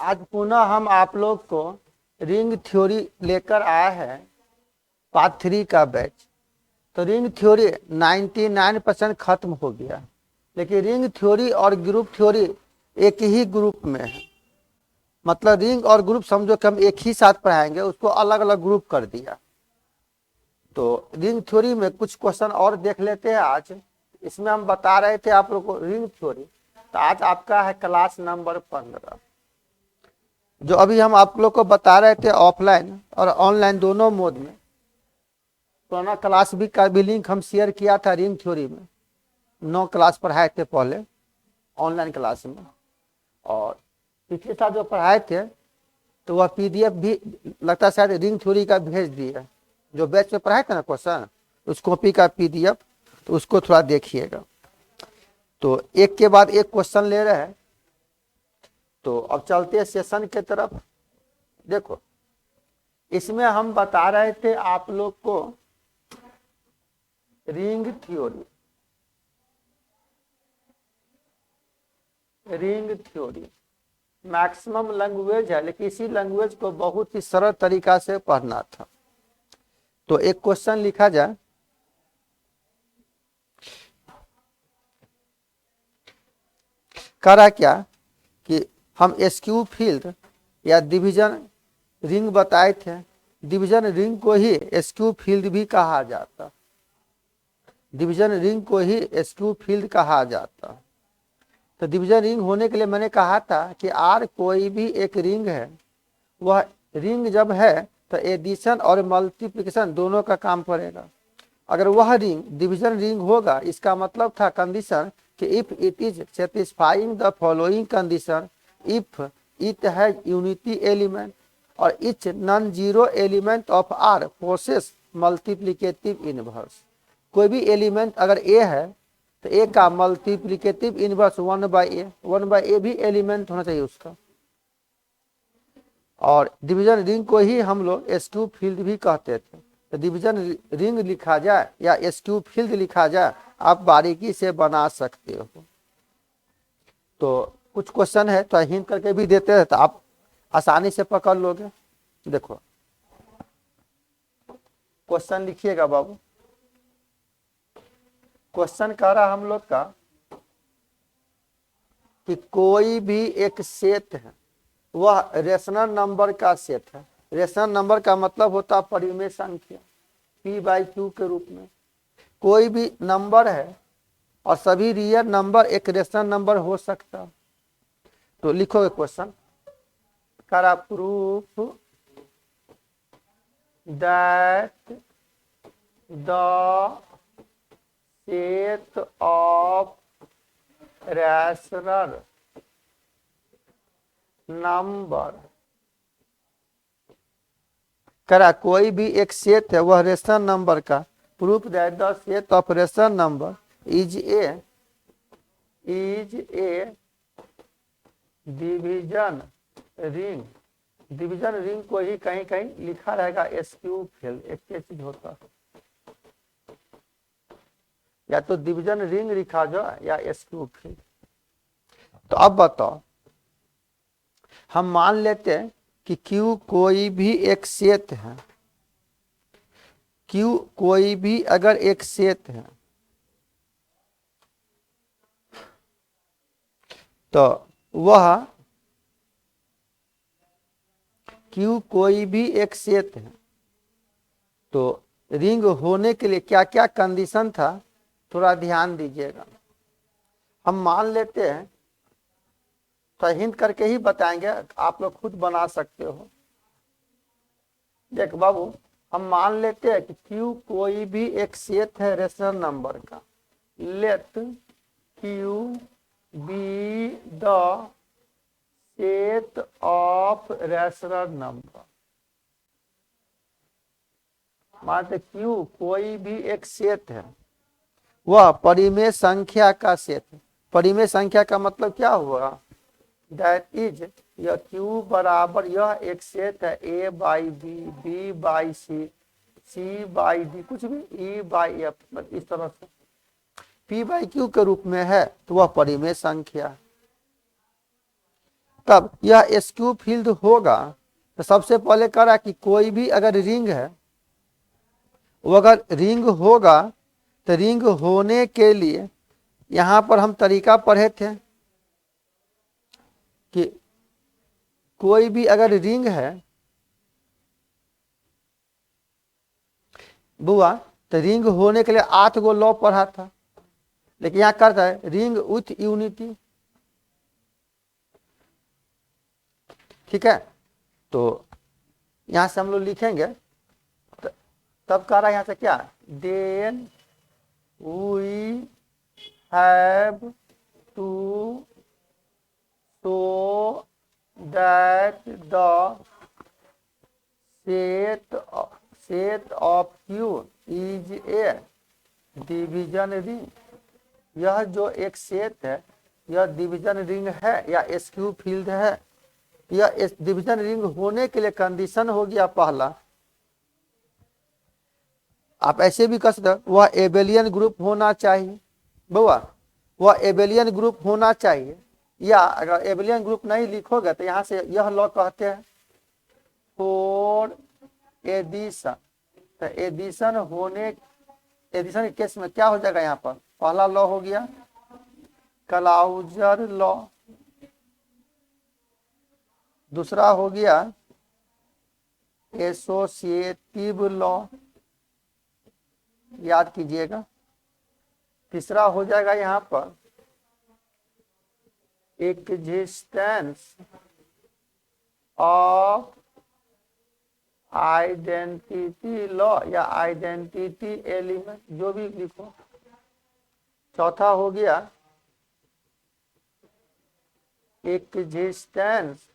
आज पुनः हम आप लोग को रिंग थ्योरी लेकर आए हैं, पार्ट 3 का बैच। तो रिंग थ्योरी 99% खत्म हो गया, लेकिन रिंग थ्योरी और ग्रुप थ्योरी एक ही ग्रुप में है। मतलब रिंग और ग्रुप समझो कि हम एक ही साथ पढ़ाएंगे, उसको अलग अलग ग्रुप कर दिया। तो रिंग थ्योरी में कुछ क्वेश्चन और देख लेते हैं आज। इसमें हम बता रहे थे आप लोग को रिंग थ्योरी। तो आज आपका है क्लास नंबर 15, जो अभी हम आप लोग को बता रहे थे ऑफलाइन और ऑनलाइन दोनों मोड में। पुराना क्लास भी का भी लिंक हम शेयर किया था रिंग थ्योरी में। 9 क्लास पढ़ाए थे पहले ऑनलाइन क्लास में, और पिछले साल जो पढ़ाए थे तो वह पीडीएफ भी लगता है शायद रिंग थ्योरी का भेज दिया। जो बैच में पढ़ाए थे ना क्वेश्चन, उस कॉपी का पीडीएफ, तो उसको थोड़ा देखिएगा। तो एक के बाद एक क्वेश्चन ले रहे हैं। तो अब चलते हैं सेशन के तरफ। देखो, इसमें हम बता रहे थे आप लोग को ring theory. Ring theory maximum language है, लेकिन इसी लैंग्वेज को बहुत ही सरल तरीका से पढ़ना था। तो एक क्वेश्चन लिखा जाए। करा क्या कि हम एसक्यू फील्ड या डिवीजन रिंग बताए थे। डिवीजन रिंग को ही एसक्यू फील्ड भी कहा जाता। डिवीजन रिंग को ही एसक्यू फील्ड कहा जाता। तो डिवीजन रिंग होने के लिए मैंने कहा था कि आर कोई भी एक रिंग है। वह रिंग जब है तो एडिशन और मल्टीप्लिकेशन दोनों का काम करेगा। अगर वह रिंग डिवीजन रिंग होगा, इसका मतलब था कंडीशन कि if it is satisfying the following condition, if it has unity element और each non zero element of R possess multiplicative inverse. कोई भी एलिमेंट अगर ए है तो ए का मल्टीप्लिकेटिव इनवर्स 1/a, 1/a भी एलिमेंट होना चाहिए उसका। और डिवीजन रिंग को ही हम लोग एसक्यू फील्ड भी कहते थे। तो डिवीजन रिंग लिखा जाए या एसक्यू फील्ड लिखा जाए, आप बारीकी से बना सकते हो। तो कुछ क्वेश्चन है तो हिंट करके भी देते हैं, तो आप आसानी से पकड़ लोगे। देखो क्वेश्चन लिखिएगा बाबू। क्वेश्चन कह रहा हम लोग का कि कोई भी एक सेट है, वह रेशनल नंबर का सेट है। रेशनल नंबर का मतलब होता है परिमेय संख्या, p/q के रूप में। कोई भी नंबर है और सभी रियल नंबर एक रेशनल नंबर हो सकता। तो लिखोगे क्वेश्चन, करा proof that the set of rational number. करा कोई भी एक सेट है, वह रेशनल नंबर का। Proof that the set of rational number is a division ring. Division ring को ही कहीं कहीं लिखा रहेगा एसक्यू फील्ड, एक चीज होता, या तो डिवीजन रिंग लिखा जाए या एसक्यू फील्ड। तो अब बताओ, हम मान लेते हैं कि Q कोई भी एक सेट है। Q कोई भी अगर एक सेट है तो वह Q कोई भी एक सेट है, तो रिंग होने के लिए क्या क्या कंडीशन था, थोड़ा ध्यान दीजिएगा। हम मान लेते हैं, तो हिंट करके ही बताएंगे, आप लोग खुद बना सकते हो। देख बाबू, हम मान लेते हैं कि Q कोई भी एक सेट है रेशनल नंबर का। Let Q be the set of rational number. मानते Q कोई भी एक सेट है, वह परिमेय संख्या का सेट है। परिमेय संख्या का मतलब क्या हुआ, दैट इज यह Q बराबर यह एक सेट है a/b, b/c, c/d, कुछ भी e/f, इस तरह से p/q के रूप में है, तो वह परिमेय संख्या। तब यह एसक्यू फील्ड होगा। तो सबसे पहले कह रहा है कि कोई भी अगर रिंग है, वो अगर रिंग होगा तो रिंग होने के लिए यहां पर हम तरीका पढ़े थे कि कोई भी अगर रिंग है बुआ, तो रिंग होने के लिए 8 गो लॉ पढ़ा था, लेकिन यहां करता है रिंग विथ यूनिटी। ठीक है, तो यहां से हम लोग लिखेंगे, तब कह रहा है यहां से क्या, then we have to show that the set of Q is a division ring. यह जो एक सेट है यह डिवीजन रिंग है या एसक्यू फील्ड है। यह डिवीजन रिंग होने के लिए कंडीशन हो गया पहला, आप ऐसे भी कह सकते हो वह एबेलियन ग्रुप होना चाहिए बउआ, वह एबेलियन ग्रुप होना चाहिए। या अगर एबेलियन ग्रुप नहीं लिखोगे तो यहां से यह लॉ कहते हैं फॉर एडिशन। तो एडिशन के केस में क्या हो जाएगा, यहाँ पर पहला लॉ हो गया क्लाउजर लॉ, दूसरा हो गया एसोसिएटिव लॉ, याद कीजिएगा, तीसरा हो जाएगा यहाँ पर एक्जिस्टेंस ऑफ आइडेंटिटी लॉ या आइडेंटिटी एलिमेंट, जो भी लिखो। चौथा हो गया existence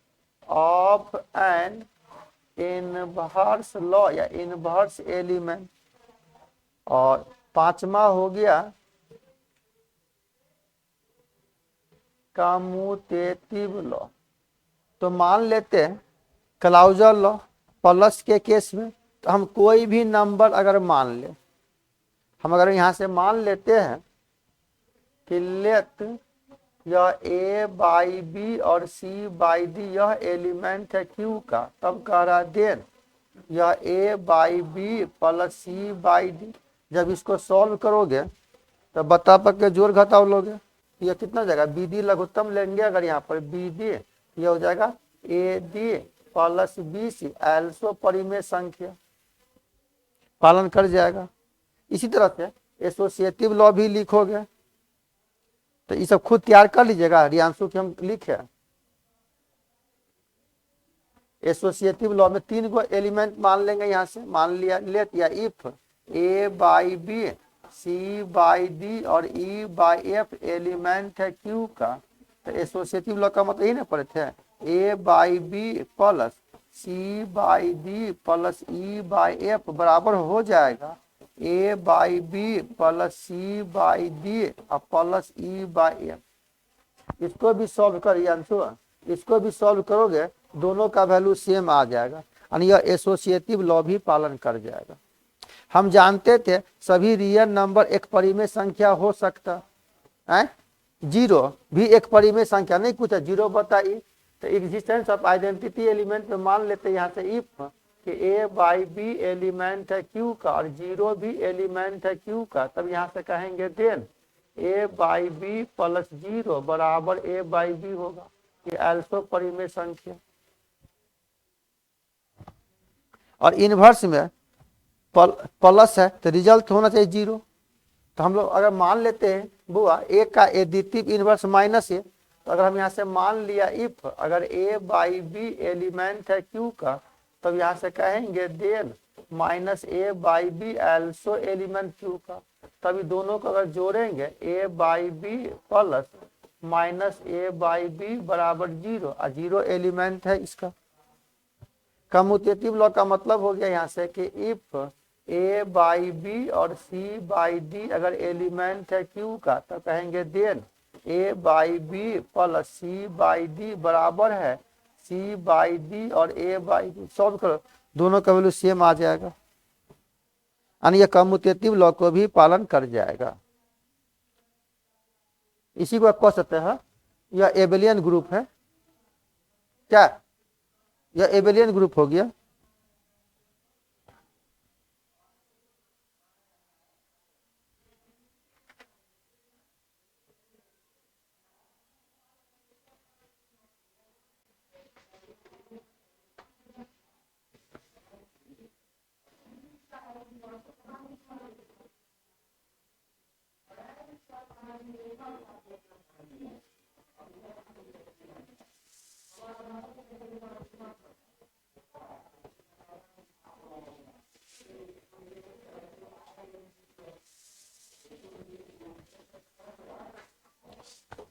of an inverse law या इनवर्स एलिमेंट। और पांचवा हो गया कम्यूटेटिव लॉ। तो मान लेते हैं क्लाउजर लॉ प्लस के केस में, तो हम कोई भी नंबर अगर मान ले, हम अगर यहां से मान लेते हैं कि लेट यह ए बाई बी और सी बाई डी यह एलिमेंट है क्यू का, तब कह रहा देन यह A by B plus C by D. जब इसको सॉल्व करोगे तो बता पक के जोड़ घटाव लोगे, यह कितना हो जाएगा, बी डी लघुत्तम लेंगे अगर यहाँ पर बी डी, यह हो जाएगा A D plus B C also परिमेय संख्या, पालन कर जाएगा। इसी तरह से एसोसिएटिव लॉ भी लिखोगे तो ये सब खुद तैयार कर लीजिएगा, रियांशु की हम लिखे। एसोसिएटिव लॉ में 3 गो एलिमेंट मान लेंगे, यहां से मान लिया लेट या if A by B C by D और ई बाई एफ एलिमेंट है क्यू का। तो एसोसिएटिव लॉ का मतलब ही ना पढ़े थे, A by B plus C by D plus E by F बराबर हो जाएगा A by B plus C by D और प्लस ई बाई एफ। इसको भी सॉल्व करिए अंशु, इसको भी सॉल्व करोगे दोनों का वैल्यू सेम आ जाएगा, यानी यह एसोसिएटिव लॉ भी पालन कर जाएगा। हम जानते थे सभी रियल नंबर एक परिमेय संख्या हो सकता है, जीरो भी एक परिमेय संख्या नहीं, कुछ है जीरो बताइए। तो एग्जिस्टेंस ऑफ आइडेंटिटी एलिमेंट में मान लेते हैं यहाँ से इफ कि ए बाई बी एलिमेंट है क्यू का और जीरो भी एलिमेंट है क्यू का, तब यहाँ से कहेंगे then A by B plus zero बराबर ए बाई बी होगा, ये एल्सो परिमेय संख्या। और इनवर्स में प्लस है तो रिजल्ट होना चाहिए जीरो। तो हम लोग अगर मान लेते हैं बुआ ए का एडिटिव इनवर्स माइनस ए, तो अगर हम यहाँ से मान लिया इफ अगर ए बाई बी एलिमेंट है क्यू का, तब यहाँ से कहेंगे then minus A by B also element Q का। तभी दोनों को अगर जोड़ेंगे A by B plus minus A by B बराबर जीरो, और जीरो एलिमेंट है इसका। कम्यूटेटिव लॉ का मतलब हो गया यहाँ से कि इफ ए बाई बी और सी बाई डी अगर एलिमेंट है क्यू का, तो कहेंगे then A by B plus C by D बराबर है सी बाई डी और ए बाई डी। सॉल्व करो दोनों का वैल्यू सेम आ जाएगा, यानी यह कम्यूटेटिव लॉ को भी पालन कर जाएगा। इसी को आप कह सकते हैं यह एबेलियन ग्रुप है। क्या, यह एबेलियन ग्रुप हो गया।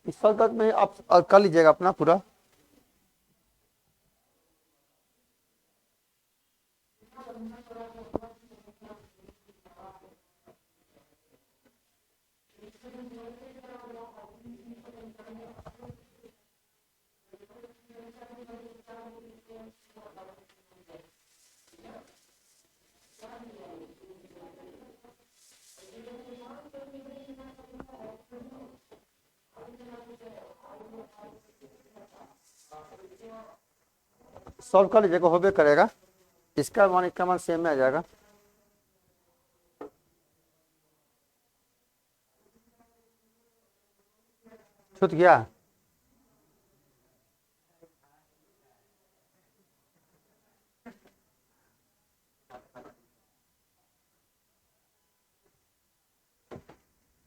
इस साल तक में आप कर लीजिएगा अपना पूरा। सॉल्व कर लीजिएगा, होबे करेगा। इसका मान इसका मान सेम में आ जाएगा। छूट गया।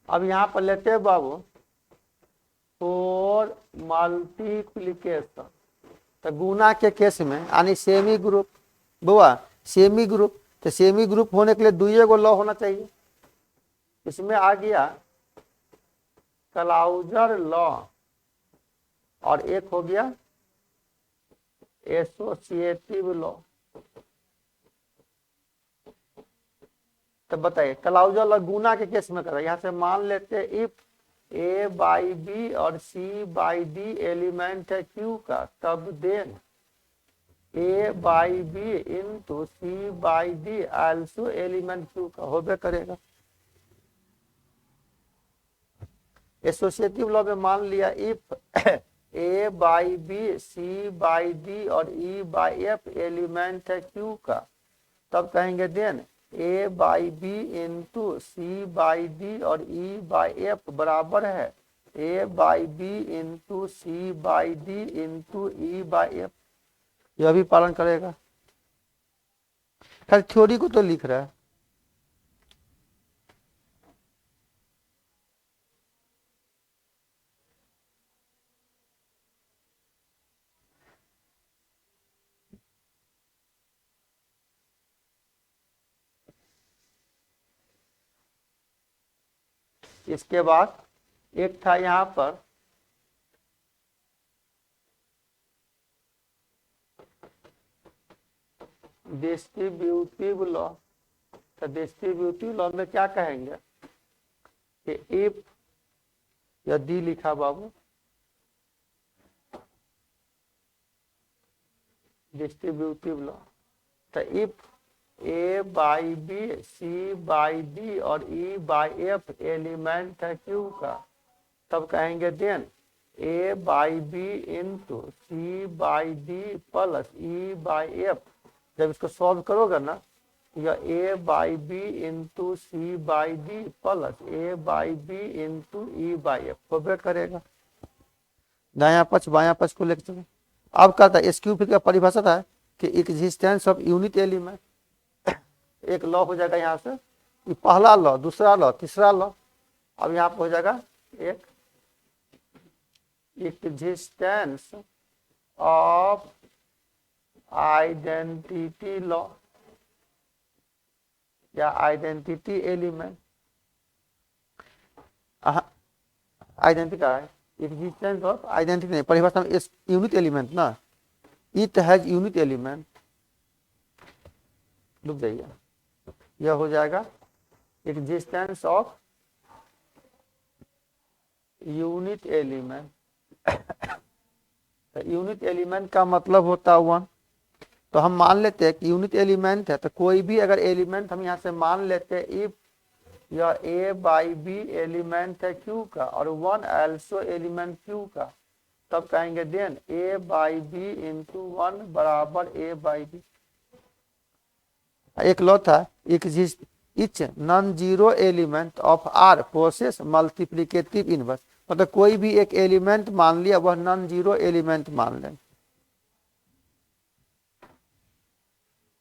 अब यहाँ पर लेते हैं बाबू फोर मल्टीप्लीकेशन। तो गुना के केस में यानी सेमी ग्रुप, बुआ सेमी ग्रुप, तो सेमी ग्रुप होने के लिए दुइये गो लॉ होना चाहिए। इसमें आ गया क्लाउजर लॉ और एक हो गया एसोसिएटिव लॉ। तो बताइए क्लाउजर लॉ गुना के केस में करें। यहां से मान लेते हैं इफ ए बाई बी और सी बाई डी एलिमेंट है क्यू का, तब then A by B into C by D also element Q का होबे करेगा। एसोसिएटिव लॉ में मान लिया if A by B C by D और ई बाई एफ एलिमेंट है क्यू का, तब कहेंगे then A by B into C by D और ई बाई एफ बराबर है A by B into C by D into E by F. यह भी पालन करेगा। खाली थ्योरी को तो लिख रहा है। इसके बाद एक था यहां पर डिस्ट्रीब्यूटिव लॉ। तो डिस्ट्रीब्यूटिव लॉ में क्या कहेंगे कि इफ, यदि लिखा बाबू डिस्ट्रीब्यूटिव लॉ, तो if A by B C by D और ई बाई एफ एलिमेंट है क्यू का, तब कहेंगे then A by B into C by D plus E by F. जब इसको सॉल्व करोगे ना, यह A by B into C by D plus A by B into E by F होबे करेगा। दाया पक्ष बाया पक्ष को लेकर चलो। अब कहता है एस क्यू फिर का परिभाषा है कि एग्जिस्टेंस ऑफ यूनिट एलिमेंट। एक लॉ हो जाएगा यहाँ से, पहला लॉ, दूसरा लॉ, तीसरा लॉ। अब यहाँ पर हो जाएगा एक एग्जिस्टेंस ऑफ आइडेंटिटी लॉ या आइडेंटिटी एलिमेंट। आइडेंटिटी का है एग्जिस्टेंस ऑफ आइडेंटिटी, नहीं परिभाषा में यूनिट एलिमेंट ना, इट हैज यूनिट एलिमेंट। रुक जाइए, यह हो जाएगा existence of unit element. Unit element का मतलब होता है वन। तो हम मान लेते हैं कि यूनिट एलिमेंट है, तो कोई भी अगर एलिमेंट हम यहाँ से मान लेते हैं इफ यह ए बाई बी एलिमेंट है क्यू का और वन एल्सो एलिमेंट क्यू का, तब कहेंगे then A by B into 1 बराबर ए बाई बी। एक लो था each non zero element of R process multiplicative inverse, मतलब कोई भी एक एलिमेंट मान लिया वह नॉन जीरो एलिमेंट मान लें,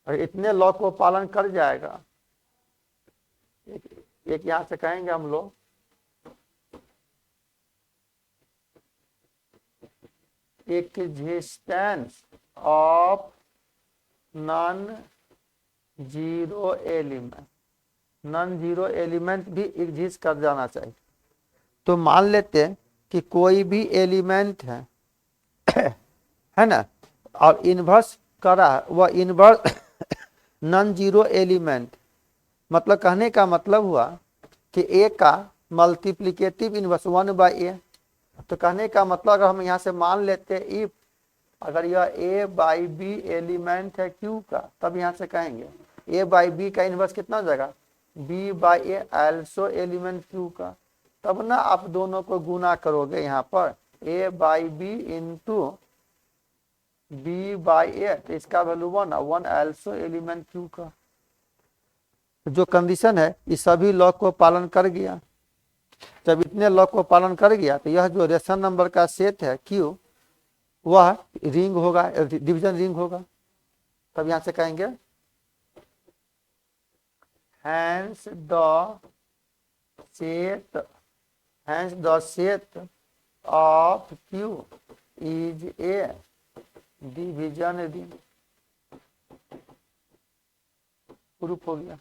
और इतने लॉ को पालन कर जाएगा। एक यहां से कहेंगे हम लोग existence of non zero element, non zero element भी एग्जिस्ट कर जाना चाहिए। तो मान लेते हैं कि कोई भी एलिमेंट है है ना, और इन्वर्स करा वह इन्वर्स नॉन जीरो एलिमेंट, मतलब कहने का मतलब हुआ कि ए का मल्टीप्लिकेटिव इन्वर्स 1/a। तो कहने का मतलब अगर हम यहाँ से मान लेते हैं इफ अगर यह ए बाई बी एलिमेंट है क्यू का, तब यहाँ से कहेंगे ए बाई बी का इन्वर्स कितना हो जाएगा B by A also element Q का। तब ना आप दोनों को गुना करोगे यहाँ पर A by B into B by A, तो इसका वैल्यू 1 एल्सो एलिमेंट क्यू का। जो कंडीशन है इस सभी लॉ को पालन कर गया। जब इतने लॉ को पालन कर गया तो यह जो रेशन नंबर का सेट है क्यू वह रिंग होगा, डिवीजन रिंग होगा। तब यहां से कहेंगे hence the set of Q is a division ring. Proof हो गया।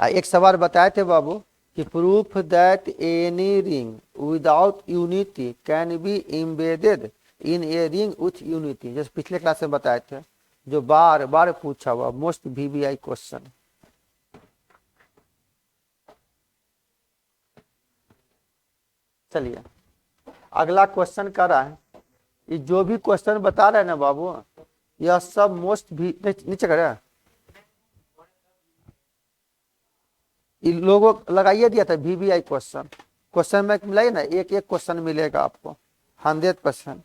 एक सवाल बताए थे बाबू कि proof that any ring without unity can be embedded in a ring with unity, जैसे पिछले क्लास में बताए थे, जो बार बार पूछा हुआ मोस्ट वीवीआई क्वेश्चन। चलिए अगला क्वेश्चन कर रहा है, ये जो भी क्वेश्चन बता रहे हैं ना बाबू यह सब मोस्ट भी नीचे कर रहा है, इन लोगों लगाइए दिया था वीवीआई क्वेश्चन। क्वेश्चन में मिलाइए ना, एक एक क्वेश्चन मिलेगा आपको 100%।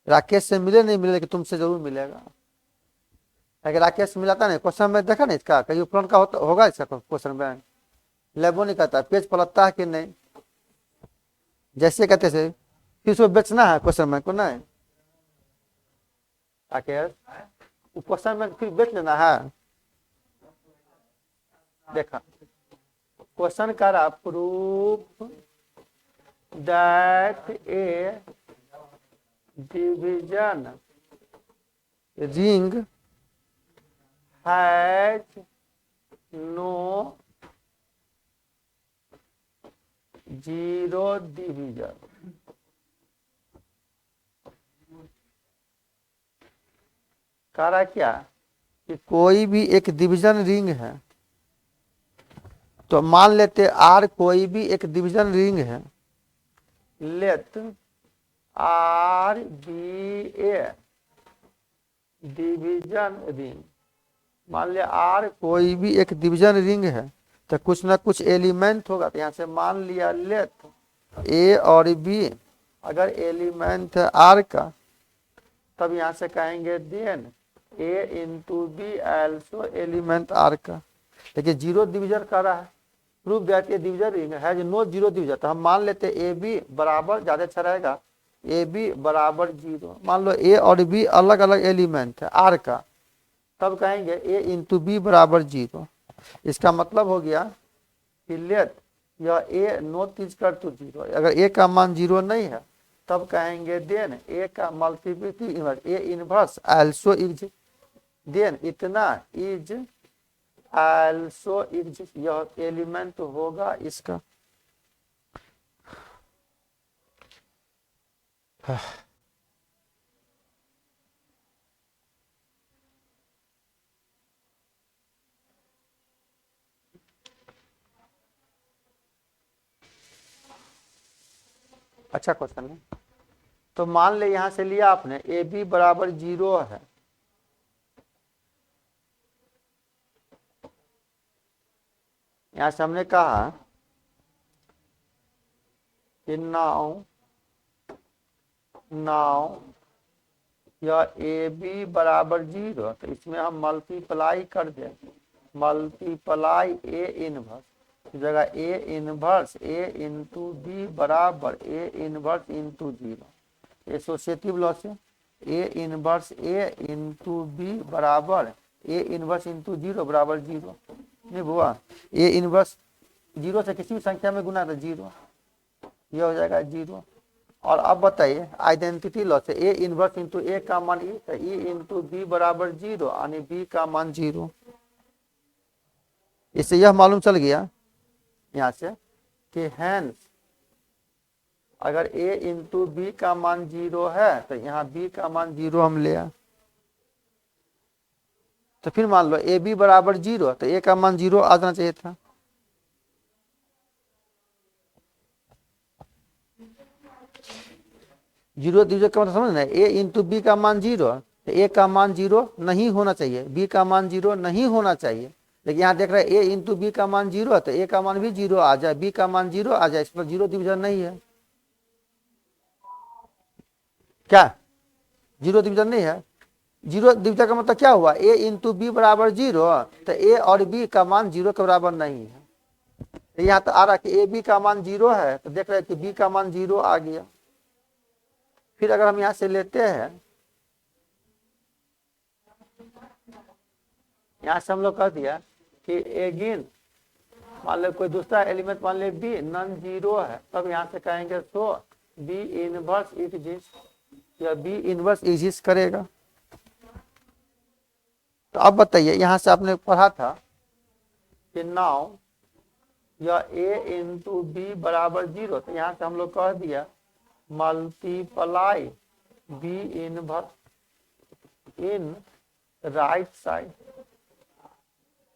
राकेश से मिले नहीं मिले लेकिन तुमसे जरूर मिलेगा। अगर राकेश मिलाता नहीं क्वेश्चन में देखा नहीं इसका कहीं उपकरण का होगा इसका क्वेश्चन बैंक लेबो नहीं करता, पेज पलटता है कि नहीं, जैसे कहते से फिर उसको बेचना है क्वेश्चन बैंक को नहीं राकेश, क्वेश्चन बैंक फिर बेच लेना है। देखा क्वेश्चन करा proof that a division ring has no zero division. कह रहा क्या कि कोई भी एक डिवीजन रिंग है, तो मान लेते आर कोई भी एक डिवीजन रिंग है, let R be a division ring. मान लिया आर कोई भी एक डिवीजन रिंग है तो कुछ ना कुछ एलिमेंट होगा, तो यहाँ से मान लिया लेट ए और बी अगर एलिमेंट है आर का, तब यहाँ से कहेंगे then A into B also element R का। लेकिन जीरो डिवीजन कर रहा है, proof that a division ring has no zero division, तो हम मान लेते ए बी बराबर, ज्यादा अच्छा रहेगा ए बी बराबर 0। मान लो ए और बी अलग अलग एलिमेंट है आर का, तब कहेंगे ए इंटू बी बराबर 0। इसका मतलब हो गया कि लेट यह ए नॉट इज कर टू 0, अगर ए का मान 0 नहीं है तब कहेंगे देन ए का multiplicative inverse A inverse also is, then इतना इज एल्सो इज, यह एलिमेंट होगा इसका। अच्छा क्वेश्चन है। तो मान ले यहां से लिया आपने ए बी बराबर 0 है, यहां से हमने कहा कि नाउ नाउ या ए बी बराबर 0, तो इसमें हम मल्टीप्लाई कर दें, मल्टीप्लाई ए इनवर्स जगह A inverse A into B बराबर A inverse into 0। Associative law से A inverse A into B बराबर ए इनवर्स इंटू 0 बराबर 0 नहीं हुआ। ए इनवर्स 0 से किसी भी संख्या में गुना तो 0, यह हो जाएगा 0। और अब बताइए आइडेंटिटी लॉ से ए इनवर्स इंटू ए का मान ई, तो ई इंटू बी बराबर 0 यानी बी का मान 0। इससे यह मालूम चल गया यहां से कि हैंस अगर a इंटू बी का मान 0 है तो यहाँ b का मान 0 हम ले आए। तो फिर मान लो ए बी बराबर 0, तो a का मान 0 आ जाना चाहिए था। जीरो दिवजक का मतलब समझ ना, a इंटू बी का मान 0, तो a का मान 0 नहीं होना चाहिए, b का मान 0 नहीं होना चाहिए। लेकिन यहाँ देख रहे हैं a इंटू बी का मान 0, तो a का मान भी 0 आ जाए, b का मान 0 आ जाए, इस पर जीरो डिवीजन नहीं है। क्या जीरो डिवीजन नहीं है? जीरो डिवीजन का मतलब क्या हुआ, a इंटू बी बराबर 0, तो a और b का मान 0 के बराबर नहीं है। तो यहाँ तो आ रहा कि a b का मान 0 है, तो देख रहे हैं कि b का मान 0 आ गया। फिर अगर हम यहाँ से लेते हैं, यहाँ से हम लोग कह दिया कि अगेन मान लो कोई दूसरा एलिमेंट मान ले बी नॉन जीरो है, तब यहाँ से कहेंगे सो बी इनवर्स एग्जिस्ट या बी इनवर्स एग्जिस्ट करेगा। तो अब बताइए यहाँ से आपने पढ़ा था कि नाउ या a इंटू बी बराबर 0, तो यहाँ से हम लोग कह दिया multiply B inverse in right side,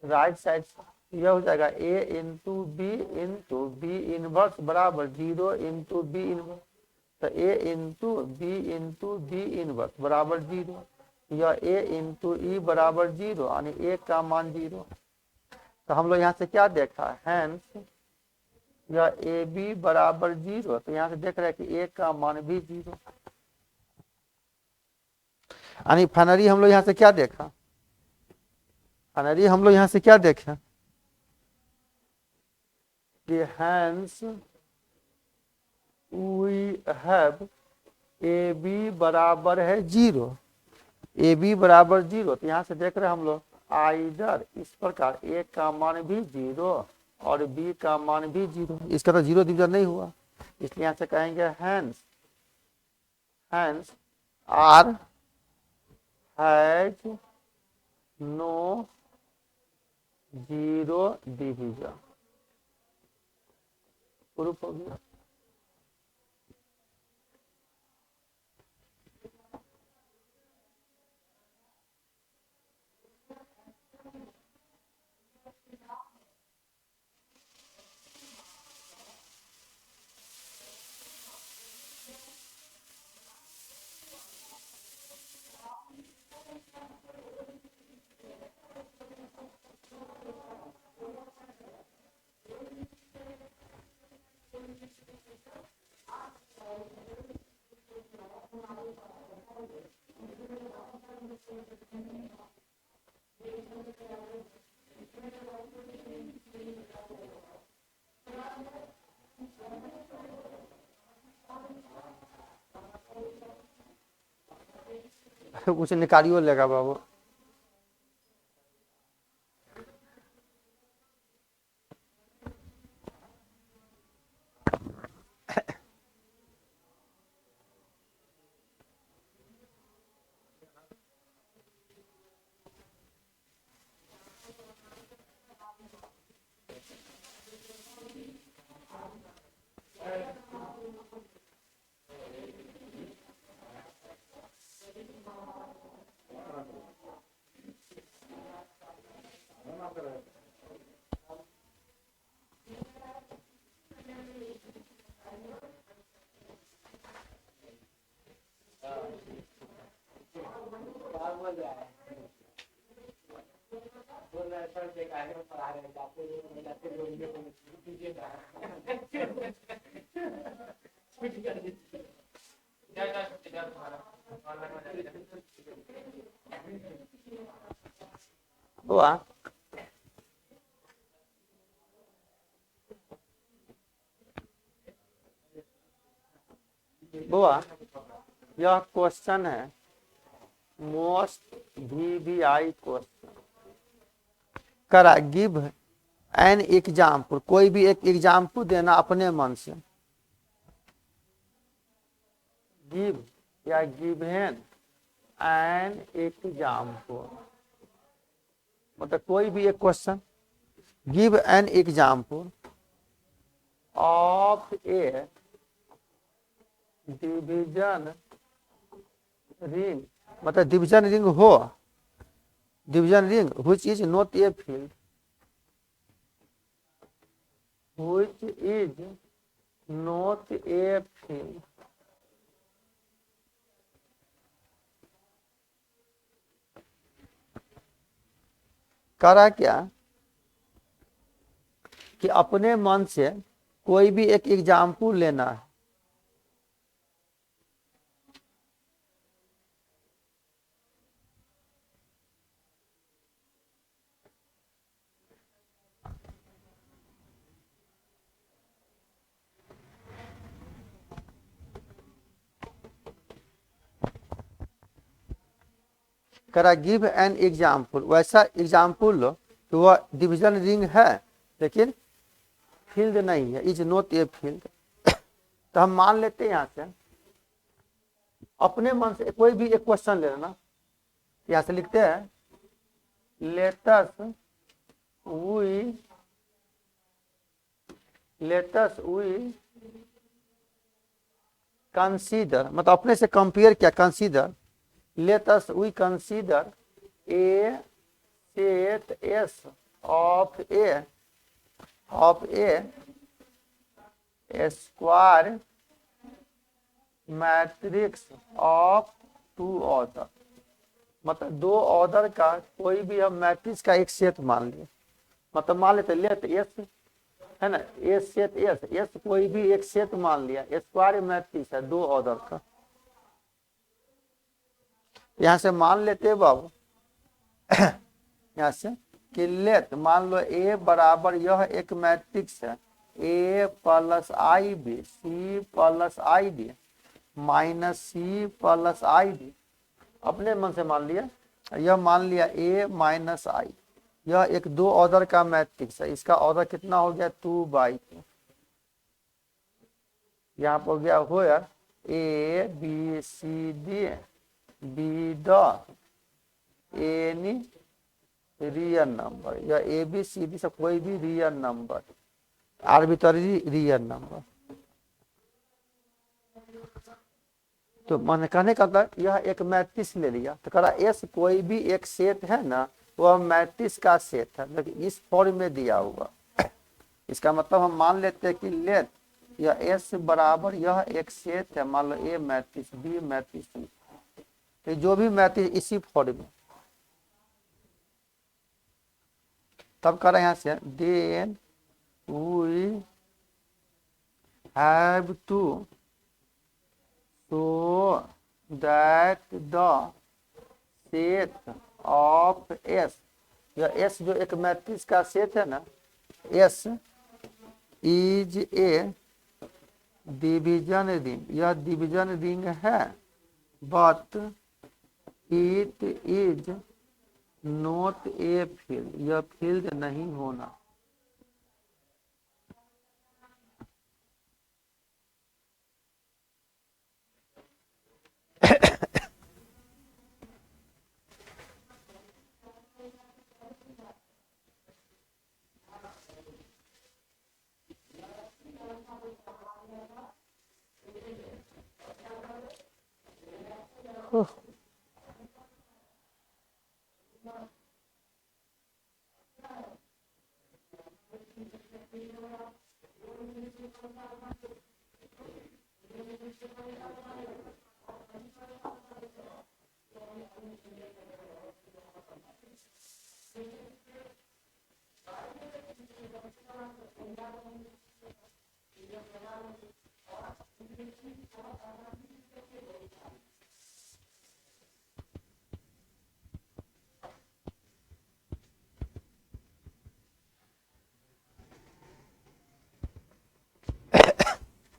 right side यह हो जाएगा a इंटू बी इनवर्स बराबर 0 इंटू बी इनवर्स, तो a इंटू बी इनवर्स बराबर 0 या a इंटू ई बराबर 0 यानी a का मान 0। तो हम लोग यहाँ से क्या देखा, हैंस या ए बी बराबर 0, तो यहाँ से देख रहे हैं कि a का मान भी 0। यानी फाइनली हम लोग यहाँ से क्या देखा, फाइनली हम लोग यहाँ से क्या देखें कि hence we have A B बराबर है 0, ए बी बराबर 0। तो यहाँ से देख रहे हैं हम लोग आइडर इस प्रकार a का मान भी 0 और b का मान भी 0, इसका तो जीरो डिवीजन नहीं हुआ, इसलिए यहाँ से कहेंगे hence R has no zero division. Proof हो गया। कुछ निकालियो लेगा बाबू। हुआ। बुआ, यह क्वेश्चन है मोस्ट VVI क्वेश्चन। करा गिव एन एग्जाम्पल, कोई भी एक एग्जाम्पल देना अपने मन से। गिव या गिवन एन एग्जाम्पल, मतलब कोई भी एक question. Give an example of A division ring, मतलब डिवीजन रिंग हो, division ring which is not a field, which is not a field. करा क्या कि अपने मन से कोई भी एक एग्जाम्पल लेना है। करा गिव एन एग्जाम्पल, वैसा एग्जाम्पल लो कि वह डिवीजन रिंग है लेकिन फील्ड नहीं है, इज नॉट ए फील्ड। तो हम मान लेते हैं यहां से, अपने मन से कोई भी एक क्वेश्चन ले लेना। यहां से लिखते हैं लेटस वी कंसीडर, मतलब अपने से कंपेयर किया, consider let's we consider a set S of a square matrix of 2 order, मतलब 2 ऑर्डर का कोई भी हम मैट्रिक्स का एक सेट मान लिए। मतलब मान लेते लेट एस है ना, एस सेट एस कोई भी एक सेट मान लिया, स्क्वायर मैट्रिक्स है 2 ऑर्डर का। यहां से मान लेते बाबू यहां से कि लेट मान लो ए बराबर यह एक मैट्रिक्स है A plus I B C plus I D minus C plus I D. अपने मन से मान लिया, यह मान लिया ए माइनस आई, यह एक 2 ऑर्डर का मैट्रिक्स है, इसका ऑर्डर कितना हो गया 2/2। यहाँ पर हो गया where A B C D be the any real number, या ए बी सी डी से कोई भी real number, arbitrary real number. तो मैंने कहने का मतलब यह एक मैट्रिक्स ले लिया, तो कह रहा एस कोई भी एक सेट है ना, वह मैट्रिक्स का सेट है, लेकिन इस फॉर्म में दिया हुआ। इसका मतलब हम मान लेते हैं कि लेट यह एस बराबर यह एक सेट है, मान लो ए मैट्रिक्स बी मैट्रिक्स सी, तो जो भी मैट्रिक्स इसी फॉर्म में। तब कर रहे हैं यहाँ से then we have to show that the set of S, यह एस जो एक मैट्रिक्स का सेट है ना, S is a division ring, यह डिवीजन रिंग है, but it is not a field, यह फील्ड नहीं होना।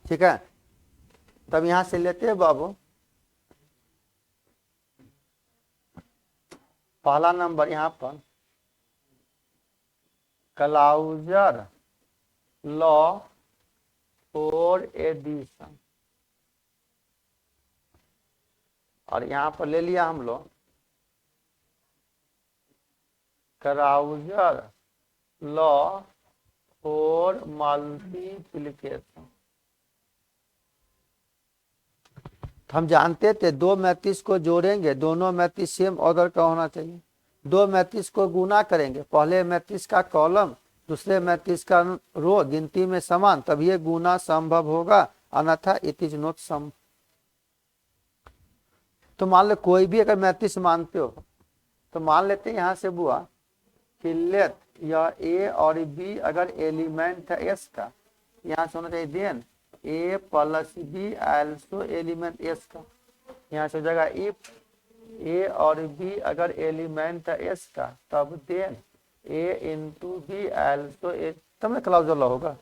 ठीक है, तब यहां से लेते हैं बाबू, पहला नंबर यहां पर क्लाउजर लॉ फॉर एडिशन, और यहां पर ले लिया हम लोग क्लाउजर लॉ फॉर मल्टीप्लिकेशन। हम जानते थे दो मैट्रिक्स को जोड़ेंगे, दोनों मैट्रिक्स सेम ऑर्डर का होना चाहिए। दो मैट्रिक्स को गुना करेंगे, पहले मैट्रिक्स का कॉलम दूसरे मैट्रिक्स का रो गिनती में समान, तब ये गुना संभव होगा, अन्यथा इट इज नॉट संभव। तो मान लो कोई भी अगर मैट्रिक्स मानते हो तो मान लेते हैं यहां से बुआ कि लेट यह ए और बी अगर एलिमेंट है एस का, यहां से होना चाहिए then A plus B also element S का। यहाँ से हो जाएगा इफ ए और बी अगर एलिमेंट है एस का, तब then A into B also A, तब ना क्लाउजर लॉ होगा।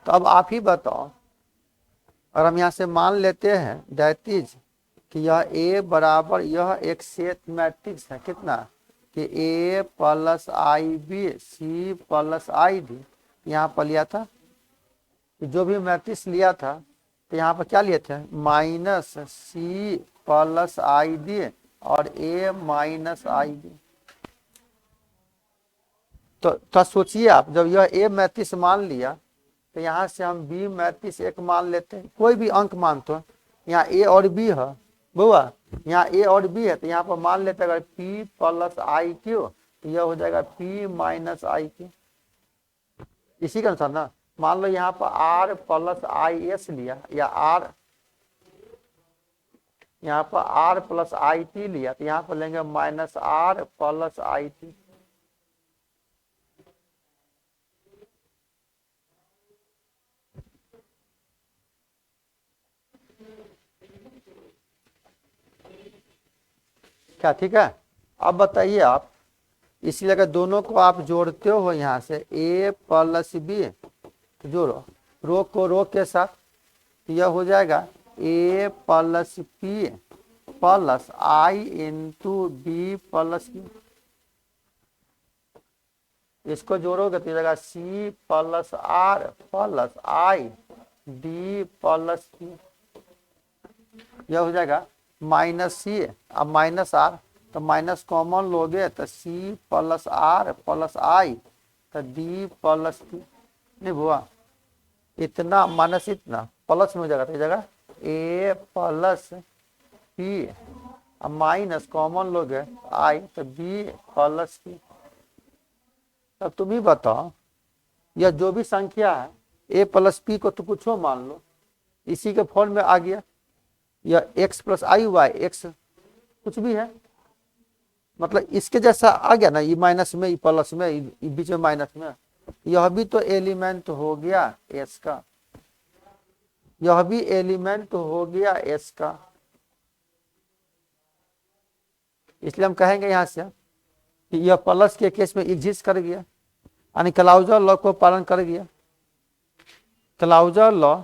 तो अब आप ही बताओ, और हम यहाँ से मान लेते हैं दैट इज कि यह ए बराबर यह एक सेट मैट्रिक्स है कितना कि A plus I B C plus I D. यहाँ पर लिया था जो भी मैट्रिक्स लिया था, तो यहाँ पर क्या लिए थे minus C plus I D और ए माइनस आई डी। तो सोचिए आप, जब यह ए मैट्रिक्स मान लिया तो यहाँ से हम बी मैट्रिक्स एक मान लेते हैं, कोई भी अंक मानते हैं। यहाँ ए और बी है बुआ, यहाँ ए और बी है, तो यहाँ पर मान लेते हैं अगर पी प्लस आई क्यू, तो यह हो जाएगा पी माइनस आई क्यू। इसी के अनुसार ना, मान लो यहाँ पर आर प्लस आई एस लिया, या आर यहाँ पर आर प्लस आई टी लिया, तो यहाँ पर लेंगे minus R plus I T. क्या ठीक है? अब बताइए आप, इसलिए अगर दोनों को आप जोड़ते हो यहाँ से ए प्लस बी, तो जोड़ो रो को रो के साथ, तो यह हो जाएगा A plus P plus I into B plus Q. इसको जोड़ोगे तो जाएगा C plus R plus I D plus Q. यह हो जाएगा माइनस सी, अब माइनस आर, तो माइनस कॉमन लोगे तो C plus R plus I तो डी प्लस क्यू। नहीं हुआ इतना माइनस इतना प्लस में हो जाएगा, तो जगह ए प्लस पी, अब माइनस कॉमन लोगे आई तो बी प्लस क्यू। तब तुम ही बताओ, यह जो भी संख्या है ए प्लस पी को तो कुछ हो मान लो, इसी के फॉर्म में आ गया, यह x plus I Y x कुछ भी है, मतलब इसके जैसा आ गया ना, ये माइनस में ये प्लस में ये बीच में माइनस में, यह भी तो एलिमेंट हो गया एस का, यह भी एलिमेंट हो गया एस का। इसलिए हम कहेंगे यहां से कि यह प्लस के केस में एग्जिस्ट कर गया, यानी क्लाउजर लॉ को पालन कर गया। Closure law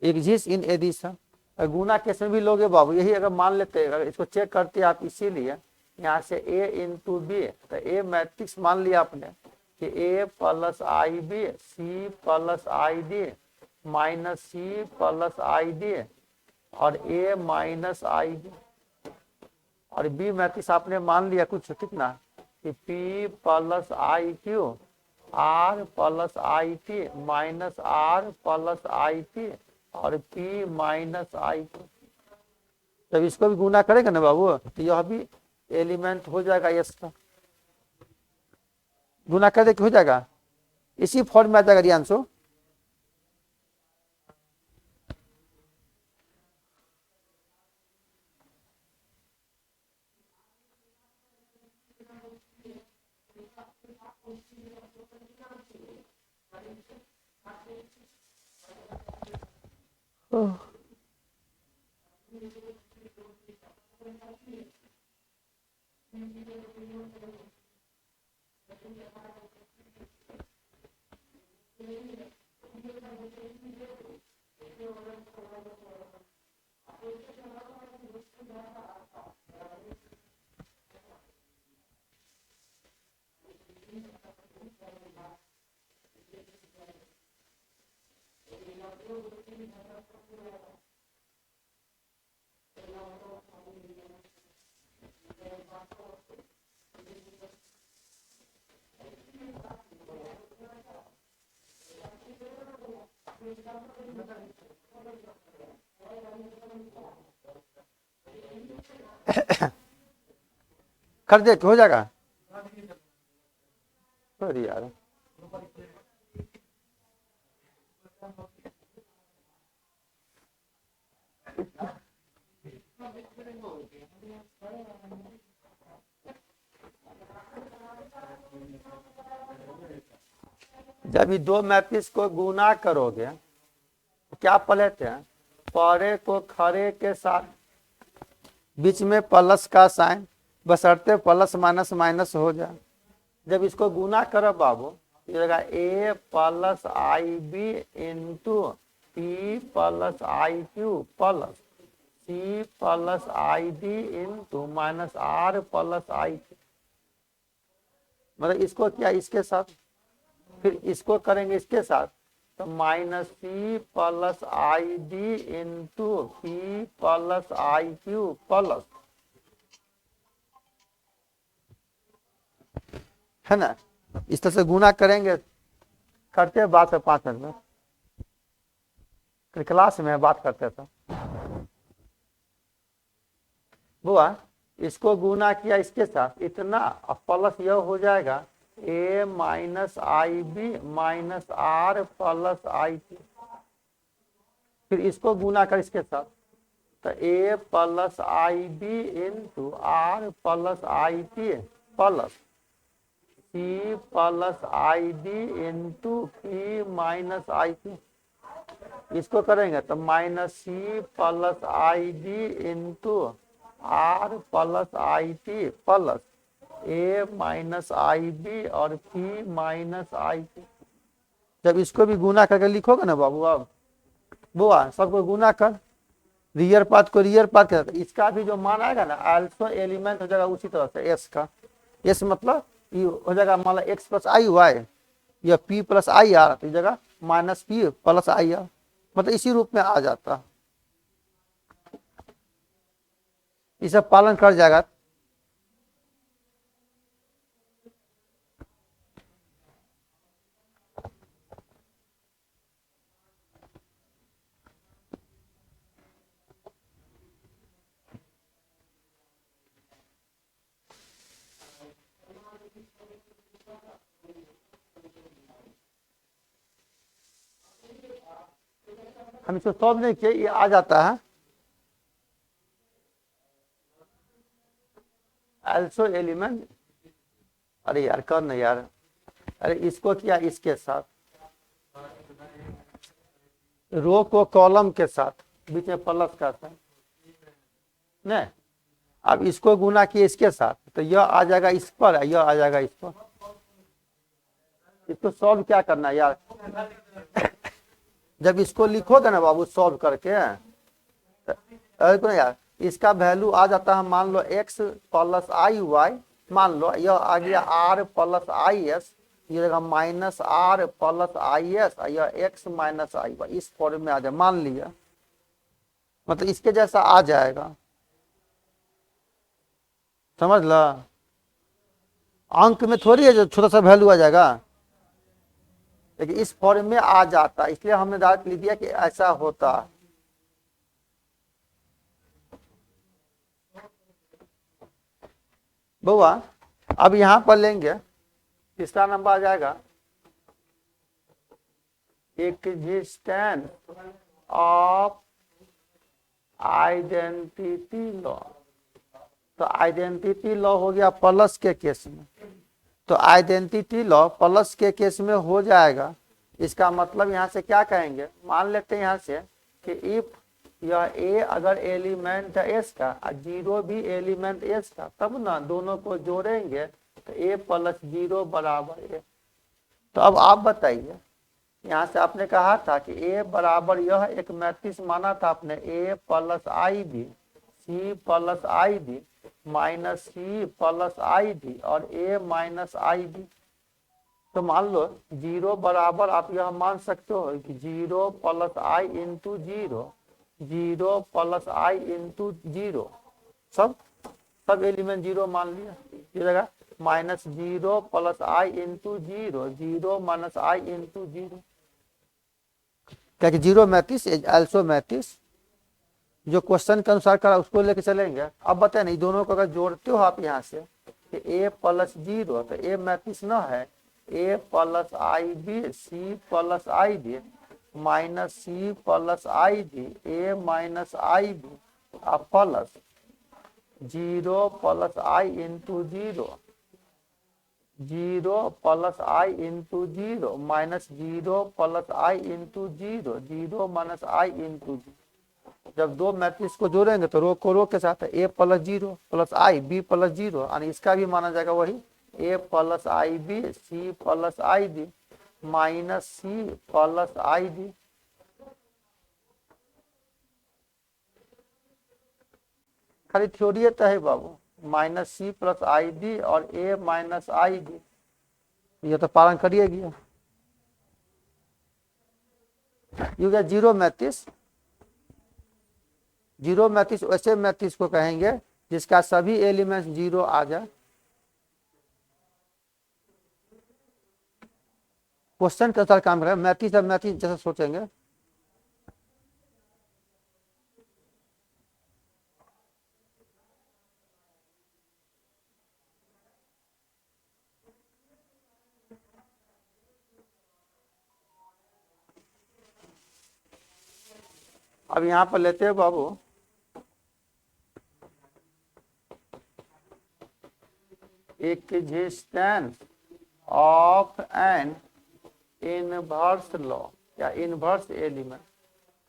exist in addition. गुना केस में भी लोगे बाबू, यही अगर मान लेते हैं, अगर इसको चेक करते आप, इसीलिए यहाँ से a इंटू बी, तो ए मैट्रिक्स मान लिया आपने कि A plus I B C plus I D minus C plus I D और ए माइनस आई डी, और बी मैट्रिक्स आपने मान लिया कुछ कितना कि P plus I Q R plus I T minus R plus I T और P minus I. जब इसको भी गुना करेगा ना बाबू, तो यह भी एलिमेंट हो जाएगा यस का, गुना कर दे हो जाएगा, इसी फॉर्म में आ जाएगा रियांशु। कर दे हो जाएगा। अरे यार जब ये दो मैट्रिक्स को गुना करोगे तो क्या पलट है, परे को खरे के साथ बीच में प्लस का साइन, बशर्ते प्लस माइनस माइनस हो जाए। जब इसको गुना करो बाबू A plus I B into P plus I Q plus C plus I D into minus R plus I Q. मतलब इसको क्या इसके साथ, फिर इसको करेंगे इसके साथ, तो minus C plus I D into P plus I Q plus, है ना। इस तरह से गुना करेंगे। करते हैं बात है 5 मिनट में, क्लास में बात करते थे बुआ। इसको गुना किया इसके साथ इतना, प्लस यह हो जाएगा A minus I B minus R plus I T. फिर इसको गुना कर इसके साथ, तो A plus I B into R plus I T plus C plus I D into P minus I T. इसको करेंगे तो minus C plus I D into R plus I T plus A minus I B और P minus I T. जब इसको भी गुना करके लिखोगे ना बाबू, अब बुआ सबको गुना कर, रियर पार्ट को रियर पार्ट कर, इसका भी जो मान आएगा ना अल्सो एलिमेंट हो जाएगा उसी तरह से एस का। एस मतलब ये हो जाएगा मान लो एक्स प्लस आई वाई या पी प्लस आई आर, तो जगह minus P plus I R, मतलब इसी रूप में आ जाता। ये सब पालन कर जाएगा। हम इसको सॉल्व नहीं किए, ये आ जाता है अल्सो एलिमेंट। अरे यार कर ना यार, अरे इसको किया इसके साथ, रो को कॉलम के साथ, बीच में प्लस का था नहीं। अब इसको गुना किए इसके साथ, तो यह आ जाएगा इस पर, यह आ जाएगा इस पर। इसको सॉल्व क्या करना है यार, जब इसको लिखोगे ना बाबू सॉल्व करके, तो यार इसका वैल्यू आ जाता है मान लो एक्स प्लस आई वाई, मान लो यह आ गया आर प्लस आई एस, ये minus R plus I S, यह एक्स माइनस आई वाई, इस फॉर्म में आ जाए मान लिया, मतलब इसके जैसा आ जाएगा, समझ ला। अंक में थोड़ी है जो छोटा सा वैल्यू आ जाएगा, लेकिन इस फॉर्म में आ जाता, इसलिए हमने डायरेक्ट लिख दिया कि ऐसा होता। बउआ अब यहां पर लेंगे, तीसरा नंबर आ जाएगा एक्जिस्टेंस ऑफ आइडेंटिटी लॉ। तो आइडेंटिटी लॉ हो गया प्लस के केस में, तो आइडेंटिटी लॉ प्लस के केस में हो जाएगा इसका मतलब यहाँ से क्या कहेंगे, मान लेते हैं यहाँ से कि इफ यह ए अगर एलिमेंट है एस का और जीरो भी एलिमेंट एस का, तब ना दोनों को जोड़ेंगे तो ए प्लस जीरो बराबर ए। तो अब आप बताइए, यहाँ से आपने कहा था कि ए बराबर यह एक मैट्रिक्स माना था आपने, A plus I B C plus I D minus C plus I D और ए माइनस आई डी। तो मान लो जीरो बराबर आप यह मान सकते हो कि zero plus I into zero, zero plus I into zero, सब एलिमेंट जीरो मान लिया, ये जगह minus zero plus I into zero, zero minus I into zero, क्या कि zero matrix is also matrix, जो क्वेश्चन के अनुसार करा उसको लेके चलेंगे। अब बताए नहीं, दोनों को अगर जोड़ते हो आप यहाँ से कि ए प्लस जीरो, तो ए मैट्रिक्स न है A plus I B C plus I D minus C plus I D A minus I B plus zero plus I into zero, zero plus I into zero minus zero plus I into zero, zero minus I into zero. जब दो matrix को जोड़ेंगे तो रो को row के साथ A plus zero plus I B plus zero, यानी इसका भी माना जाएगा वही A plus I B C plus I D minus C plus I D. खाली थ्योरी तो है बाबू, minus C plus I D और ए माइनस आई डी, ये तो पालन करिएगी। ये क्या जीरो मैट्रिक्स, जीरो मैट्रिक्स वैसे मैट्रिक्स को कहेंगे जिसका सभी एलिमेंट्स जीरो आ जाए। क्वेश्चन के अनुसार काम करें, मैट्रिक्स अब मैट्रिक्स जैसे सोचेंगे। अब यहां पर लेते हैं बाबू, existence of an inverse law या इनवर्स एलिमेंट।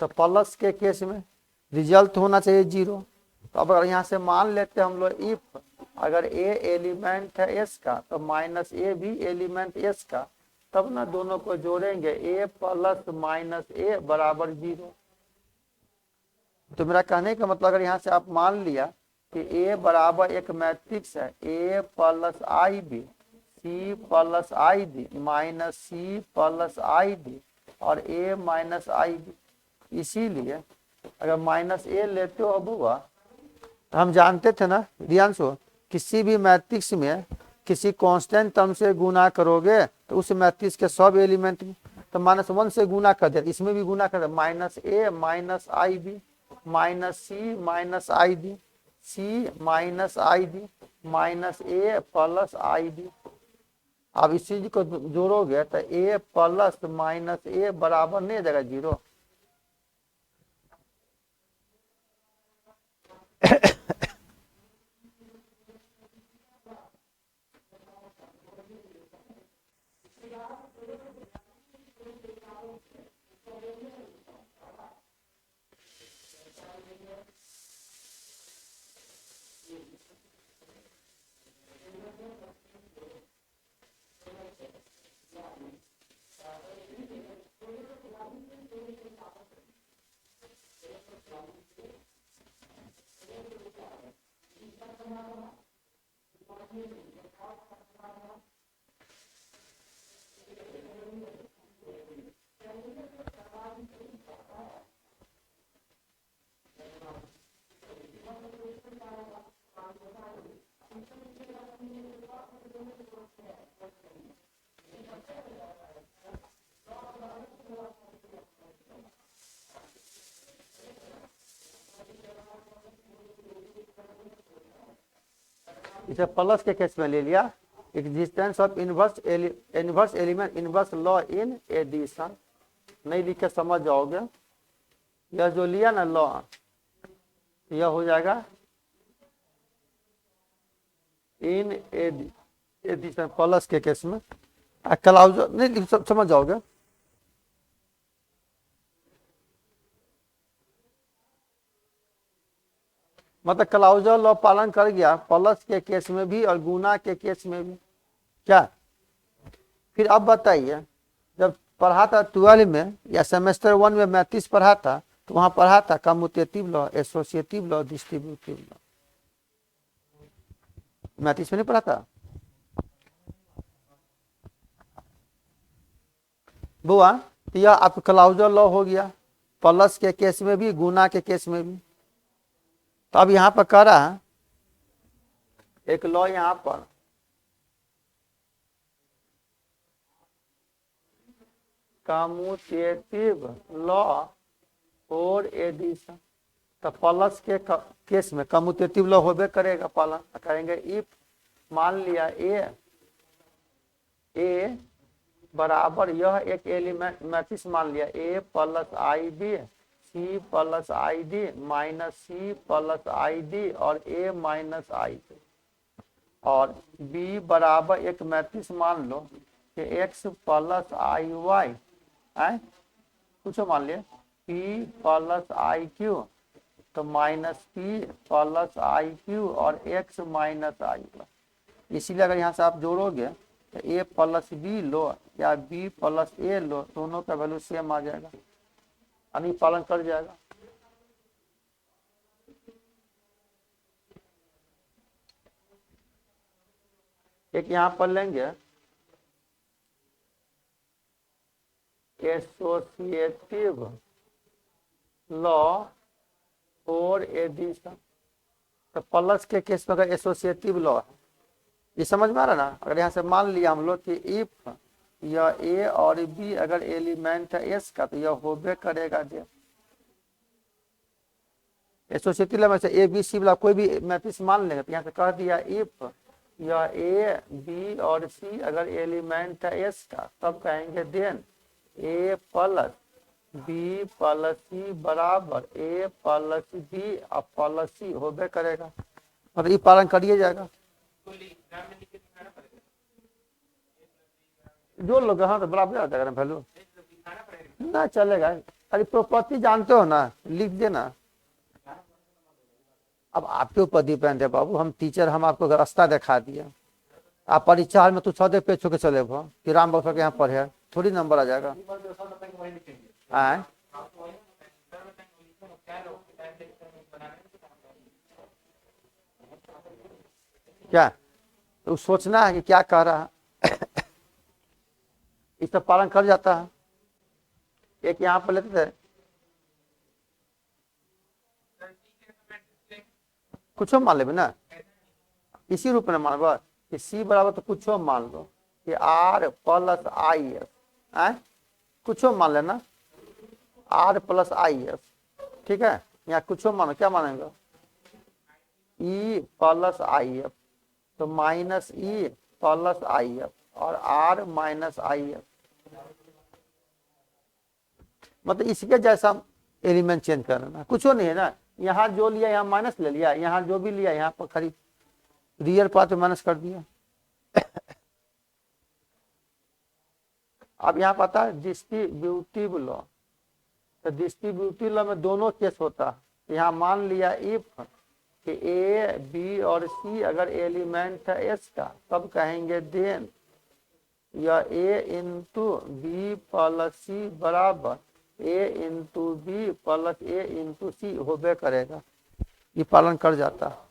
तो प्लस के केस में रिजल्ट होना चाहिए जीरो। तो अब अगर यहाँ से मान लेते हैं हम लोग इफ अगर ए एलिमेंट है एस का तो माइनस ए भी एलिमेंट एस का, तब ना दोनों को जोड़ेंगे ए प्लस माइनस ए बराबर जीरो। तो मेरा कहने का मतलब अगर यहाँ से आप मान लिया कि ए बराबर एक मैट्रिक्स है A plus I B C plus I D minus C plus I D और ए माइनस आई डी, इसीलिए अगर माइनस ए लेते हो बुआ, तो हम जानते थे ना रियांशो, किसी भी मैट्रिक्स में किसी कांस्टेंट टर्म से गुना करोगे तो उस मैट्रिक्स के सब एलिमेंट में तो माइनस वन से गुना कर दिया, इसमें भी गुना कर दिया, minus A minus I B minus C minus I D C minus I D minus A plus I D. अब इस चीज को जोड़ोगे तो ए प्लस माइनस ए बराबर नहीं जाएगा जीरो। इसे प्लस के केस में ले लिया, existence of inverse element inverse law in addition, नहीं लिख के समझ जाओगे। यह जो लिया ना लॉ, यह हो जाएगा इन एडिशन प्लस के केस में। क्लाउज नहीं समझ जाओगे, मतलब क्लाउजल लॉ पालन कर गया प्लस के केस में भी और गुना के केस में भी। क्या फिर अब बताइए, जब पढ़ा था 12 में या सेमेस्टर 1 में मैथ्स पढ़ा था, तो वहां पढ़ा था commutative law, associative law, distributive law. Maths में नहीं पढ़ा था बुआ? तो यह आपका क्लाउजल लॉ हो गया, प्लस के केस में भी गुना के केस में भी। तो अब यहां पर कह रहा है एक लॉ यहां पर, कम्यूटेटिव लॉ और एडिशन। तो प्लस के केस में कम्यूटेटिव लॉ होबे करेगा, पालन करेंगे इफ मान लिया ए बराबर यह एक एलिमेंट मैट्रिक्स मान लिया A plus I D, C plus I D minus C plus I D और ए माइनस आई डी, और बी बराबर एक मैट्रिक्स मान लो कि एक्स प्लस आई वाई कुछ मान लिया पी प्लस आई क्यू, तो minus P plus I Q और एक्स माइनस आई वाई। इसीलिए अगर यहाँ से आप जोड़ोगे तो ए प्लस बी लो या बी प्लस ए लो, दोनों का वैल्यू सेम आ जाएगा, यानी पालन कर जाएगा। एक यहाँ पर लेंगे एसोसिएटिव लॉ और एडिशन। तो प्लस के केस में अगर एसोसिएटिव लॉ है, ये समझ में आ रहा ना? अगर यहाँ से मान लिया हम लोग कि इफ यह ए और बी अगर एलिमेंट है एस का, तो यह होबे करेगा जे। एसोसिएटिव लॉ में से ए बी सी वाला कोई भी मैट्रिक्स मान लेंगे, तो यहाँ से कह दिया इफ यह ए बी और सी अगर एलिमेंट है एस का, तब कहेंगे then A plus B plus सी बराबर ए प्लस बी और प्लस सी होबे करेगा, और ये पालन करिए जाएगा। जो लोग हाँ तो बराबर आ जाएगा ना वैल्यू, ना चलेगा। अरे प्रॉपर्टी जानते हो ना, लिख देना। अब आपके ऊपर डिपेंड है बाबू, हम टीचर, हम आपको रास्ता दिखा दिया। आप परीक्षा में तू 6 पेज छोड़ के चले भो कि राम बक्सर के यहाँ पढ़े, थोड़ी नंबर आ जाएगा। आए क्या तो सोचना है कि क्या कह रहा है इस सब पालन कर जाता है। एक यहाँ पर लेते थे कुछ मान ले ना, इसी रूप में मानब कि सी बराबर तो कुछ मान लो कि आर प्लस आई एस, कुछ मान लेना आर प्लस आई एस, ठीक है। यहाँ कुछ मानो, क्या मानेंगे ई प्लस आई एफ, तो minus E plus I F और आर माइनस आई एफ, मतलब इसके जैसा एलिमेंट चेंज करना, कुछ नहीं है ना। यहाँ जो लिया यहाँ माइनस ले लिया, यहाँ जो भी लिया यहाँ पर खरीद रियल पार्ट में माइनस कर दिया। अब यहाँ पता है डिस्ट्रीब्यूटिव लॉ, तो डिस्ट्रीब्यूटिव लॉ में दोनों केस होता है। यहाँ मान लिया इफ कि ए बी और सी अगर एलिमेंट है एस का, तब कहेंगे देन या ए इंटू बी प्लस सी बराबर ए इंटू बी प्लस ए इंटू सी होबे करेगा, ये पालन कर जाता है।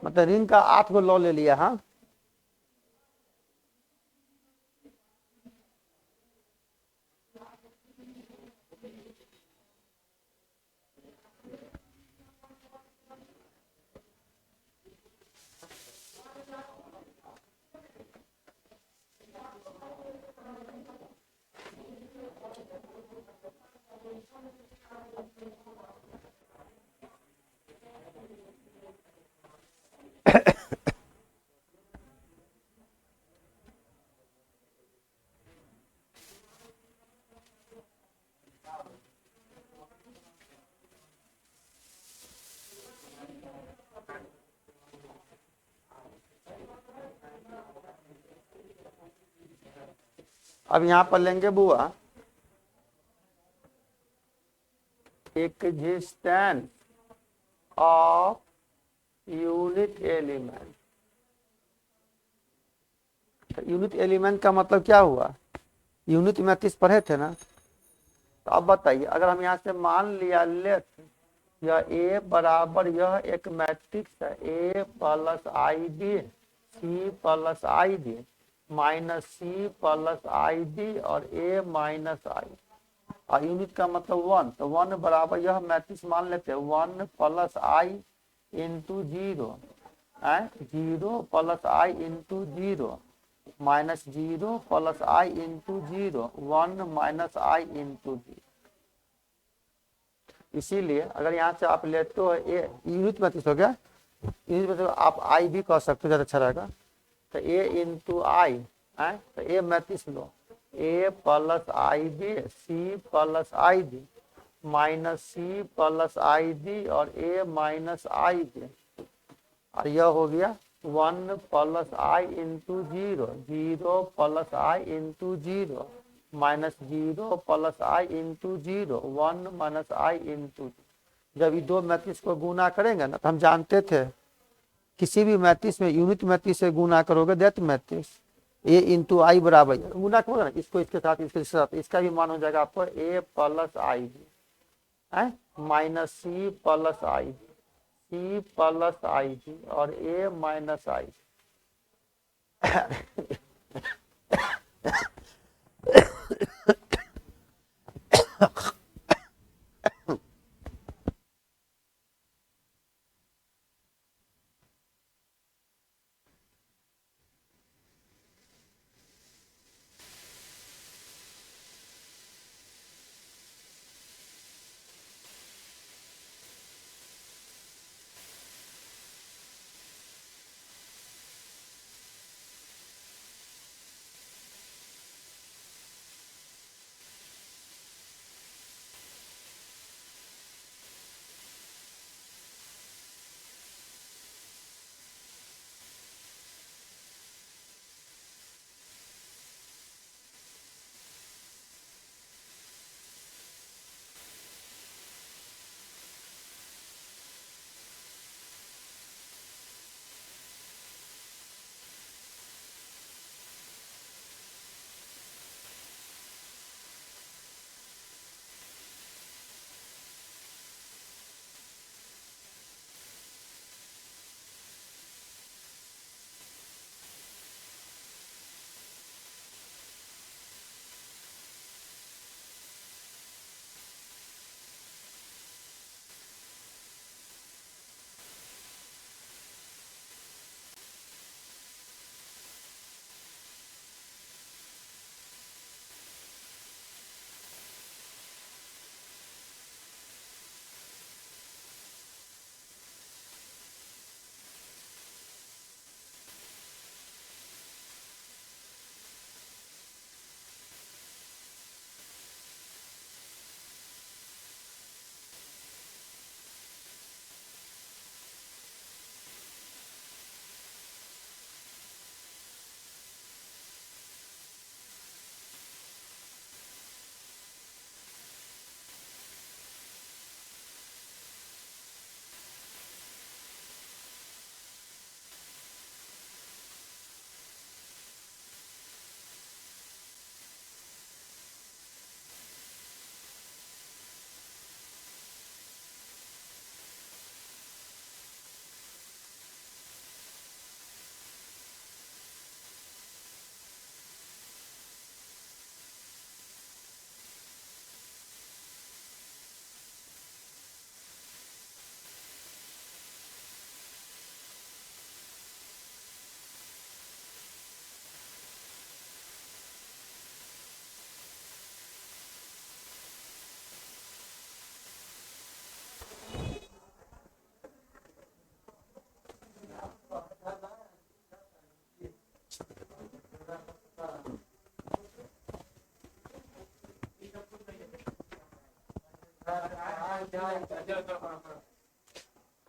मतलब रिंग का 8 गो लॉ ले लिया। हाँ अब यहां पर लेंगे बुआ existence of unit element. Unit element का मतलब क्या हुआ? यूनिट 29 पढ़े थे ना। तो अब बताइए, अगर हम यहाँ से मान लिया लेट यह ए बराबर यह एक मैट्रिक्स है A plus I B C plus I D minus C plus I D और ए माइनस आई, और यूनिट का मतलब 1, तो 1 बराबर यह मैट्रिक्स मान लेते हैं 1 plus I into zero, 0 plus I into zero minus 0 plus I into zero 1 minus I into zero. इसीलिए अगर यहाँ से आप लेते हो ए यूनिट मैट्रिक्स हो गया, यूनिट मैट्रिक्स आप आई भी कह सकते हो, ज़्यादा अच्छा रहेगा। तो ए इंटू आई, तो ए मैट्रिक्स लो A plus I B C plus I D minus C plus I D और ए माइनस आई डी, और यह हो गया 1 plus I into zero 0 plus I into zero minus 0 plus I into zero 1 minus I into. जब ये दो matrix को गुना करेंगे ना, तो हम जानते थे किसी भी मैट्रिक्स में यूनिट मैट्रिक्स से गुना करोगे दैट मैट्रिक्स ए इंटू आई बराबर गुना करोगे ना, इसको इसके साथ इसके साथ, इसका भी मान हो जाएगा आपको ए plus I B minus C plus I B C plus I B और ए माइनस आई।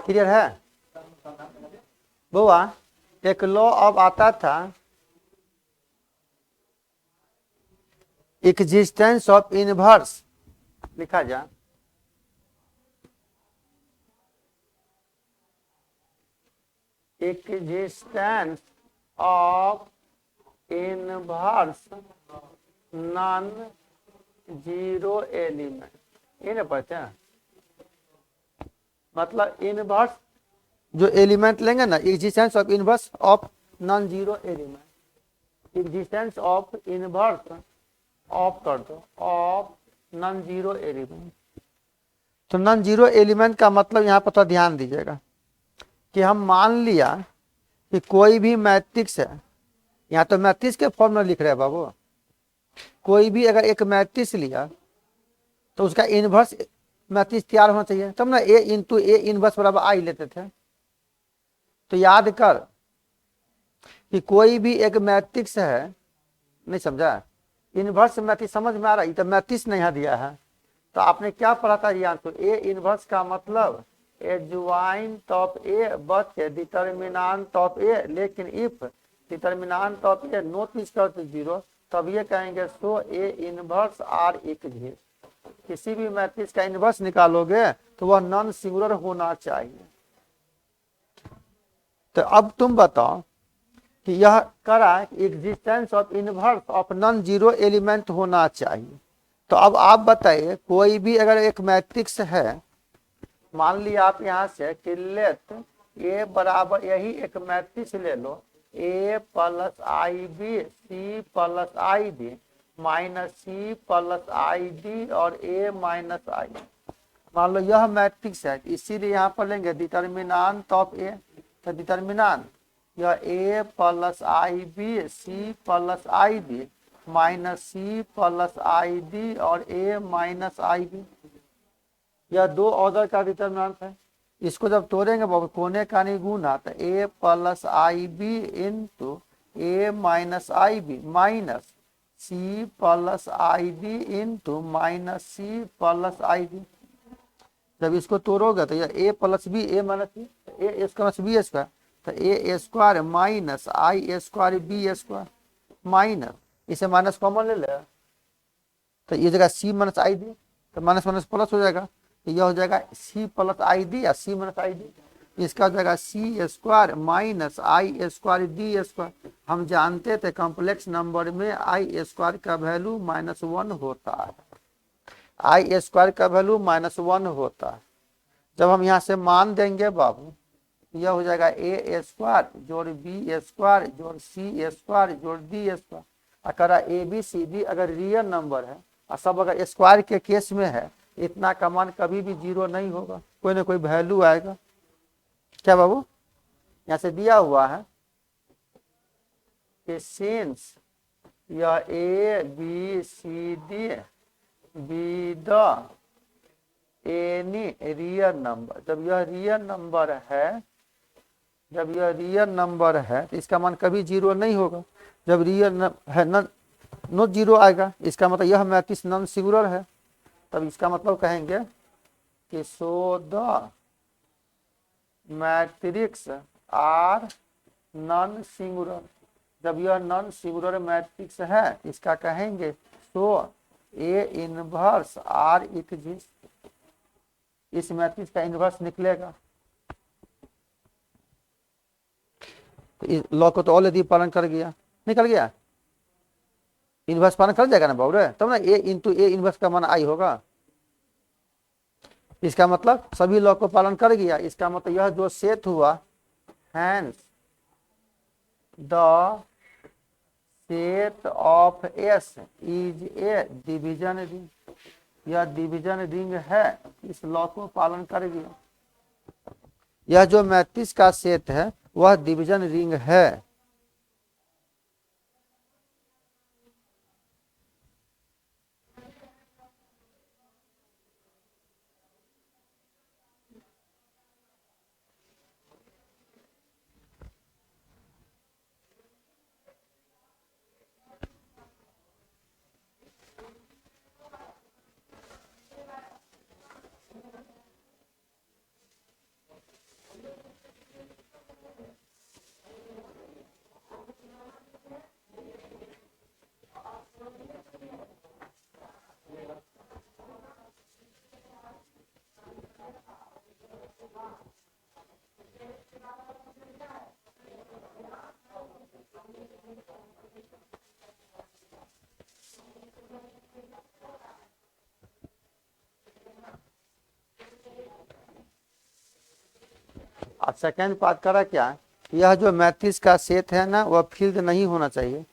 क्लियर है बुआ? एक लॉ अब आता था, एग्जिस्टेंस ऑफ इनवर्स, लिखा जा, existence of inverse non zero element. ये ना पढ़ते हैं, मतलब इनवर्स जो एलिमेंट लेंगे ना, existence of inverse of non zero element, existence of inverse of कर दो ऑफ नॉन जीरो एलिमेंट। तो नॉन जीरो एलिमेंट का मतलब यहाँ पर थोड़ा ध्यान दीजिएगा कि हम मान लिया कि कोई भी मैट्रिक्स है, यहाँ तो मैट्रिक्स के फॉर्म में लिख रहे हैं बाबू, कोई भी अगर एक मैट्रिक्स लिया तो उसका इनवर्स मैट्रिक्स तैयार होना चाहिए, तब ना ए इंटू ए इनवर्स बराबर आई लेते थे। तो याद कर कि कोई भी एक मैट्रिक्स है, नहीं समझा? इनवर्स मैट्रिक्स समझ में आ रहा है? तो मैट्रिक्स नहीं दिया है, तो आपने क्या पढ़ा था यहाँ? तो ए इनवर्स का मतलब adjoint of A but determinant of A, लेकिन if determinant of A not equal to zero, तब ये कहेंगे so A inverse are exist. किसी भी मैट्रिक्स का इनवर्स निकालोगे तो वह नॉन सिंगुलर होना चाहिए। तो अब तुम बताओ कि यह करा existence of inverse of non zero element होना चाहिए। तो अब आप बताइए, कोई भी अगर एक मैट्रिक्स है, मान लिया आप यहाँ से कि लेट ए बराबर, यही एक मैट्रिक्स ले लो, A plus I B C plus I D minus C plus I D और ए माइनस आई। मान लो यह मैट्रिक्स है, इसीलिए यहाँ पर लेंगे डिटर्मिनेंट ऑफ ए। तो डिटर्मिनेंट यह A plus I B C plus I D minus C plus I D और ए माइनस आई बी, यह दो ऑर्डर का डिटर्मिनेंट है। इसको जब तोड़ेंगे बाबू, कोने का नहीं गुना, तो A plus I B into A minus I B minus C plus I D into minus C plus I D. जब इसको तोड़ोगे तो यह A plus B A minus B, A square B square, तो A square minus I square B square minus, इसे minus common ले ले तो ये जगह सी माइनस आई डी, तो माइनस माइनस प्लस हो जाएगा, तो यह हो जाएगा सी प्लस आई डी या सी माइनस आई डी। इसका हो जाएगा सी square minus I square D square. हम जानते थे कॉम्प्लेक्स नंबर में आई स्क्वायर का वैल्यू -1 होता है, आई स्क्वायर का वैल्यू -1 होता है। जब हम यहाँ से मान देंगे बाबू, यह हो जाएगा ए स्क्वायर जोड़ बी स्क्वायर जोड़ सी स्क्वायर जोड़ डी स्क्वायर। अगर ए बी सी डी अगर रियल नंबर है और सब अगर स्क्वायर के केस में है, इतना का मान कभी भी जीरो नहीं होगा, कोई ना कोई वैल्यू आएगा। क्या बाबू? यहाँ से दिया हुआ है कि सिंस यह A B C D be the any real number, जब यह रियल नंबर है, जब यह रियल नंबर है तो इसका मान कभी जीरो नहीं होगा। जब रियल है नॉट जीरो आएगा, इसका मतलब यह मैट्रिक्स नॉन सिंगुलर है। तब इसका मतलब कहेंगे कि so the matrix are non singular. जब यह नॉन सिंगुलर मैट्रिक्स है, इसका कहेंगे so A inverse are exist. इस मैट्रिक्स का इनवर्स निकलेगा। तो इस लॉ को तो ऑलरेडी पालन कर गया, निकल गया, इनवर्स पालन कर जाएगा ना बाबू रे, तब ना ए इंटू ए इनवर्स का मान आई होगा। इसका मतलब सभी लॉ को पालन कर गया। इसका मतलब यह जो सेट हुआ, hence the set of S is a division ring. यह डिवीजन रिंग है, इस लॉ को पालन कर गया। यह जो मैट्रिक्स का सेट है वह डिवीजन रिंग है। सेकेंड पार्ट करा क्या, यह जो मैट्रिक्स का सेट है ना वह फील्ड नहीं होना चाहिए।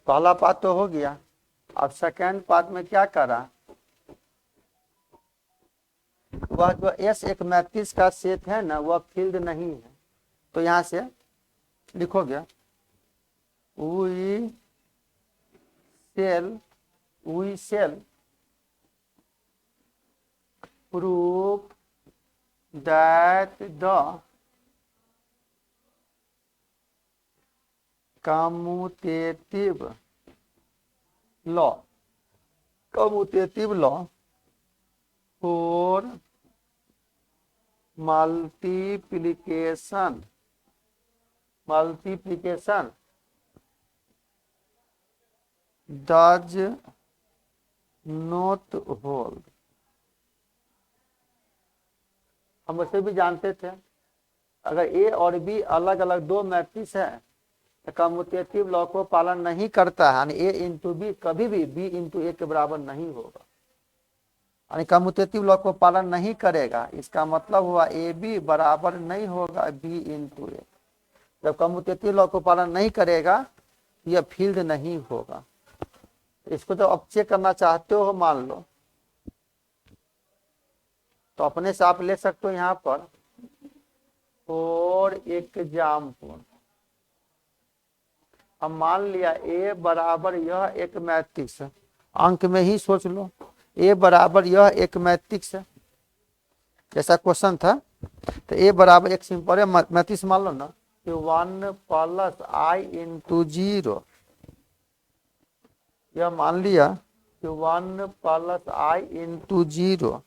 पहला पार्ट तो हो गया। अब सेकेंड पार्ट में क्या करा, वह जो एस एक मैट्रिक्स का सेट है ना वह फील्ड नहीं है। तो यहां से लिखोगे we shall proof that the commutative law for multiplication does not hold। हम वैसे भी जानते थे अगर ए और बी अलग अलग दो मैट्रिक्स है तो कम्यूटेटिव लॉ को पालन नहीं करता है, यानी ए इंटू बी कभी भी बी इंटू ए के बराबर नहीं होगा, यानी कम्यूटेटिव लॉ को पालन नहीं करेगा। इसका मतलब हुआ ए बी बराबर नहीं होगा बी इंटू ए। जब कम्यूटेटिव लॉ को पालन नहीं करेगा यह फील्ड नहीं होगा। इसको जब आप चेक करना चाहते हो मान लो तो अपने से आप ले सकते हो यहाँ पर और एग्जाम्पल। अब मान लिया ए बराबर यह एक मैट्रिक्स है, अंक में ही सोच लो ए बराबर यह एक मैट्रिक्स है, जैसा क्वेश्चन था। तो ए बराबर एक सिंपल मैट्रिक्स मान लो ना कि 1 प्लस आई इंटू 0। यह मान लिया कि 1 plus I into 0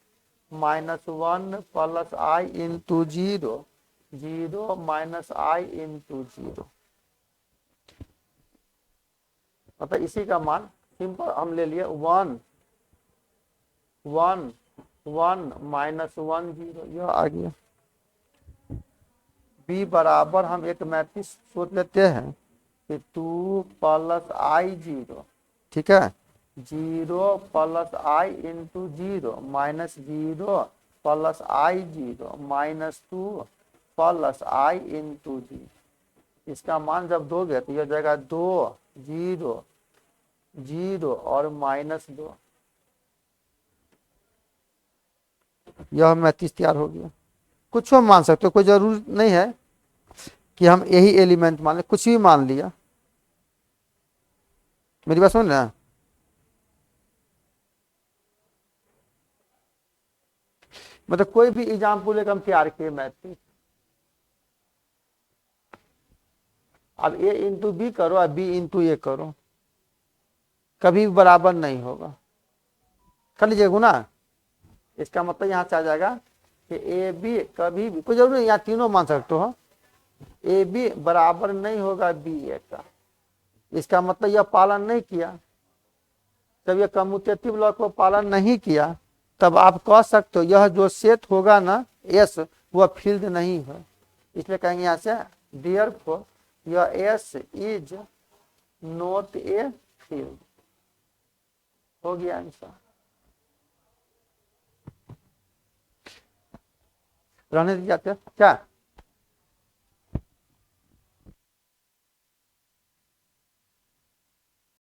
minus 1 plus I into 0 0 minus I into 0। मतलब इसी का मान सिंपल हम ले लिए 1 1 1 माइनस 1 0, यह आ गया। बी बराबर हम एक मैट्रिक्स सोच लेते हैं कि 2 प्लस आई 0, ठीक है, 0 plus I into 0 minus 0 plus I 0 minus 2 plus I into 0। इसका मान जब दोगे तो यह जाएगा 2 0 0 और माइनस 2। यह मैट्रिक्स तैयार हो गया। कुछ हम मान सकते हो, कोई जरूर नहीं है कि हम यही एलिमेंट मान ले, कुछ भी मान लिया। मेरी बात सुन ना, मतलब कोई भी एग्जाम्पल लेकर हम तैयार किए मैट्रिक्स। अब ए इंटू बी करो और बी इंटू ए करो, कभी बराबर नहीं होगा। कर लीजिए गुना। इसका मतलब यहाँ से आ जाएगा कि ए बी कभी भी, कोई जरूर नहीं, यहाँ तीनों मान सकते हो, ए बी बराबर नहीं होगा बी ए का। इसका मतलब यह पालन नहीं किया। जब यह कम्यूटेटिव लॉ को पालन नहीं किया तब आप कह सकते हो यह जो सेट होगा ना एस वह फील्ड नहीं है। इसलिए कहेंगे यहाँ से देयरफॉर यह S is not a field. हो गया आंसर। रहने दीजिए क्या।